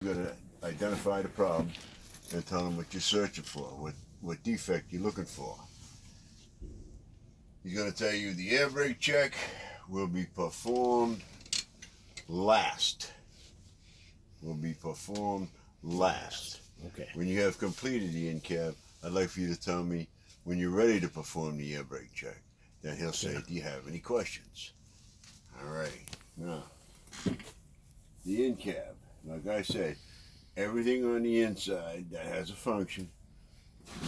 You gotta identify the problem and tell them what you're searching for, what defect you're looking for. He's gonna tell you the air brake check will be performed last. Okay. When you have completed the in-cab, I'd like for you to tell me when you're ready to perform the air brake check. Then he'll say, do you have any questions? All right. Now, the in-cab. Like I said, everything on the inside that has a function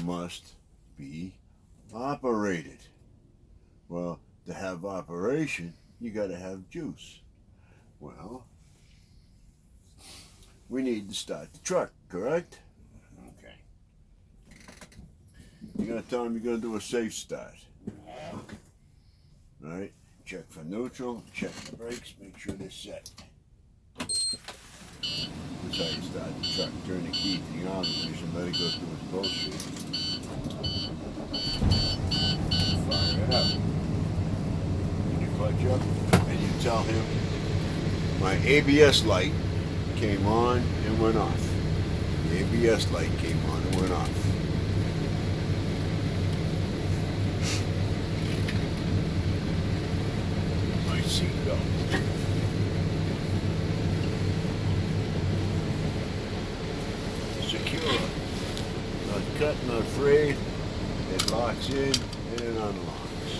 must be operated. Well, to have operation, you got to have juice. Well, we need to start the truck, correct? Okay. You're going to tell them you're going to do a safe start. All right? Check for neutral, check the brakes, make sure they're set. That's how you start the truck. Turn the key to the arm ignition, let it go through its bullshit. Fire it up. Then you clutch up and you tell him, my ABS light came on and went off. The ABS light came on and went off. My seatbelt. Secure. Not cut, not frayed. It locks in and it unlocks.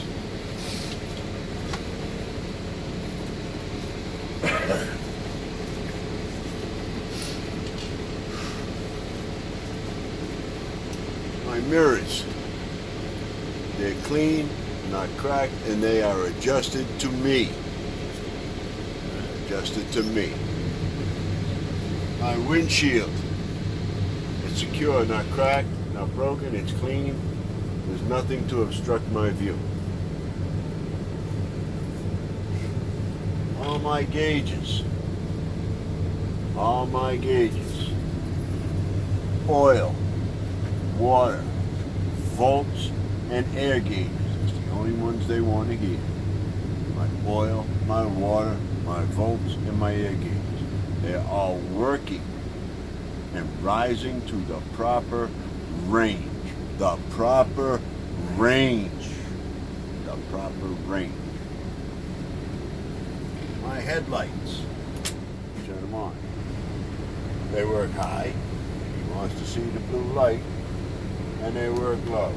My mirrors. They're clean, not cracked, and they are adjusted to me. My windshield. It's secure, not cracked, not broken, it's clean. There's nothing to obstruct my view. All my gauges. Oil, water, volts, and air gauges. It's the only ones they want to hear. My oil, my water, my volts, and my air gauges. They're all working and rising to the proper range. The proper range. My headlights. Turn them on. They work high. He wants to see the blue light. And they work low.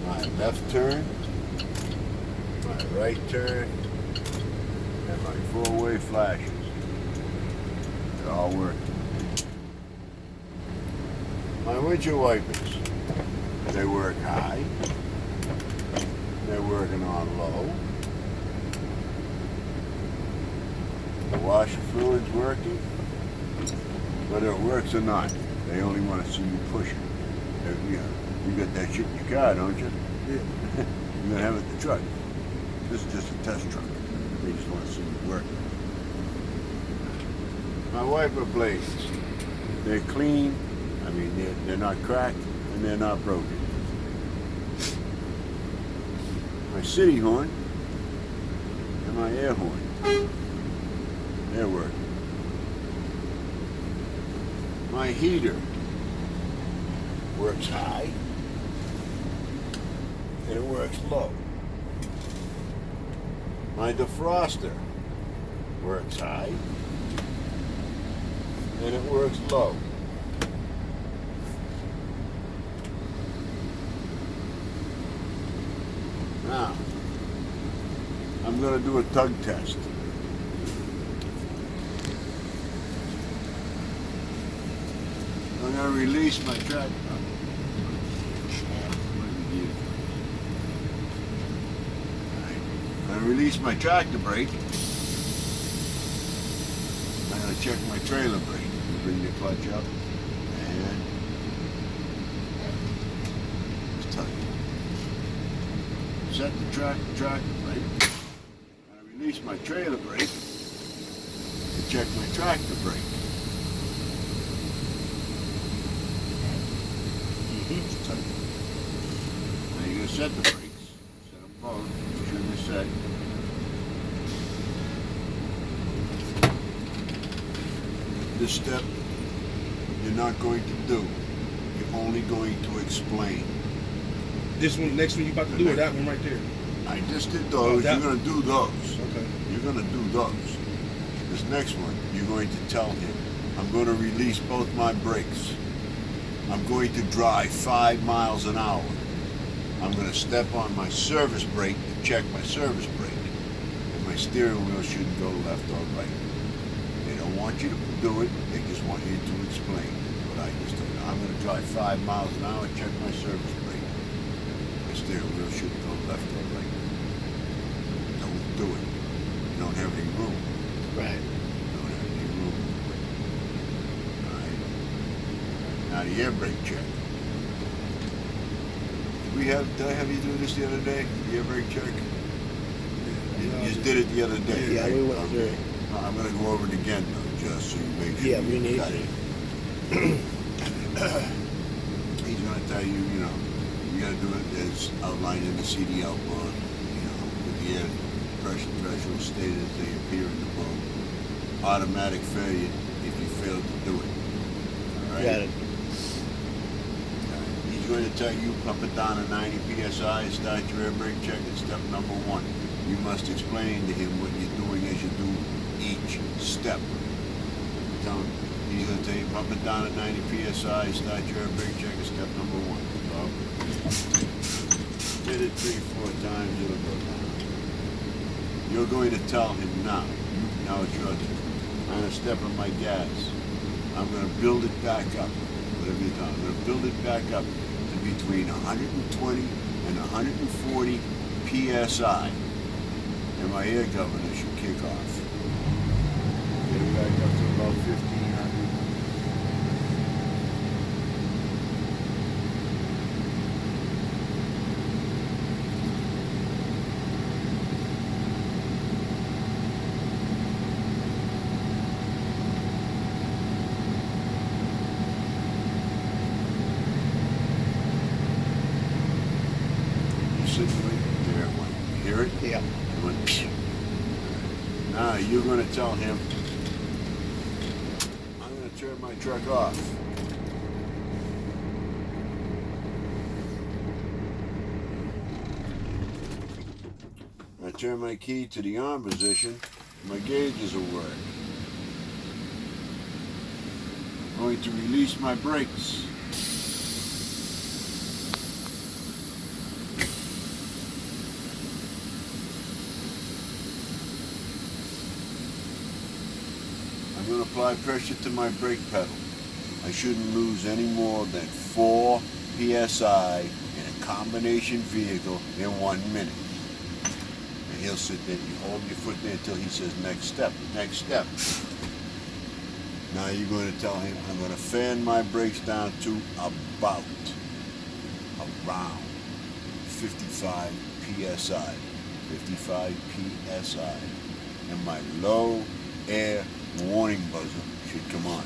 My left turn. My right turn. And my four-way flashes. They're all working. My windshield wipers. They work high. They're working on low. The washer fluid's working. Whether it works or not, they only want to see you push it. You got that shit in your car, don't you? Yeah. You're going to have it in the truck. This is just a test truck. They just want to see you work. My wiper blades. They're clean. I mean, they're not cracked and they're not broken. My city horn and my air horn. They're working. My heater works high and it works low. My defroster works high and it works low. Now, I'm going to do a tug test. I'm going to release my track. I'm going to release my tractor brake. I'm going to check my trailer brake. Bring the clutch up and just tug it. Set the tractor brake. I release my trailer brake to check my tractor brake. Now you're going to set the brakes. Set them both. Make sure they're set. This step you're not going to do. You're only going to explain. This one, next one you about to do, or that one right there? I just did those. You're going to do those. Okay. You're going to do those. This next one, you're going to tell him, I'm going to release both my brakes. I'm going to drive 5 miles an hour. I'm going to step on my service brake to check my service brake. And my steering wheel shouldn't go left or right. They don't want you to do it. They just want you to explain what I just told you. I'm going to drive 5 miles an hour, check my service brake. My steering wheel shouldn't go left or right. Don't do it. You don't have any room. Right. You don't have any room. All right. Now the air brake check. Did I have you do this the other day? The air brake check? You just did it the other day, Yeah, right? we went through it. I'm going to go over it again, though, just so you make sure. Yeah, we you need got to. it. He's going to tell you, you got to do it as outlined in the CDL book, with the air pressure threshold stated as they appear in the book. Automatic failure if you fail to do it. All right? Got it. He's going to tell you pump it down to 90 psi, start your air brake check at step number 1. You must explain to him what you're doing as you do each step. Tell him, he's going to tell you pump it down to 90 psi, start your air brake check at step number 1. So, did it 3-4 times, it'll go down. You're going to tell him now it's your turn. I'm going to step on my gas. I'm going to build it back up. Whatever you're talking, I'm going to build it back up to between 120 and 140 psi. And my air governor should kick off. Get it back up to about 1,500. You sit right there when you hear it. Yeah. It went, phew. Now you're going to tell him, I'm going to turn my truck off. I turn my key to the on position, my gauges will work. I'm going to release my brakes. I'm going to apply pressure to my brake pedal. I shouldn't lose any more than 4 psi in a combination vehicle in 1 minute. And he'll sit there, you hold your foot there until he says next step, next step. Now you're going to tell him, I'm going to fan my brakes down to around 55 psi. 55 psi. And my low air warning buzzer should come on.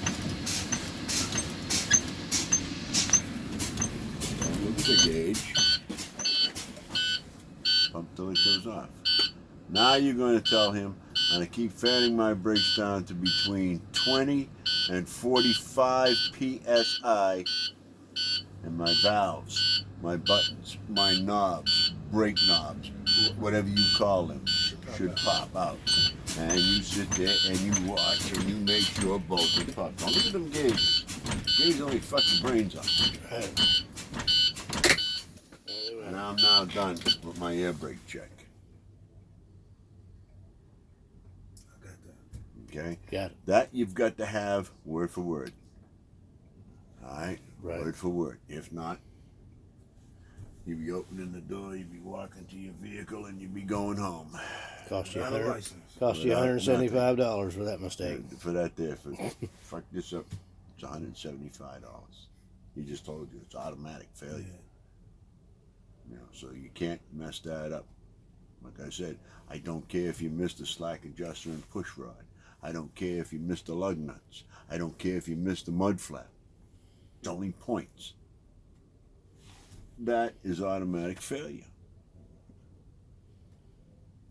Look at the gauge. Pump till it goes off. Now you're going to tell him, I'm going to keep fanning my brakes down to between 20 and 45 psi, and my valves, my buttons, my knobs, brake knobs, whatever you call them, should pop out. And you sit there and you watch and you make sure both are popped. Don't look at them gauges. Gauges only fuck your brains up. And I'm now done with my air brake check. I got that. Okay? Got it. That you've got to have word for word. Alright? Right. Word for word. If not, you'd be opening the door, you'd be walking to your vehicle, and you'd be going home. Cost you Without a license. $175 for that mistake. For that there, fuck this up, it's $175. He just told you it's automatic failure. Yeah. So you can't mess that up. Like I said, I don't care if you missed the slack adjuster and push rod. I don't care if you missed the lug nuts. I don't care if you missed the mud flap. It's only points. That is automatic failure.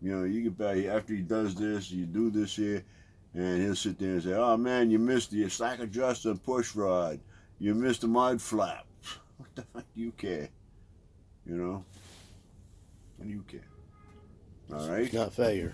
You get back after he does this, you do this here, And he'll sit there and say, "Oh man, you missed the slack adjuster and push rod. You missed the mud flap." What the fuck do you care? You know? What do you care? All right. It's not failure.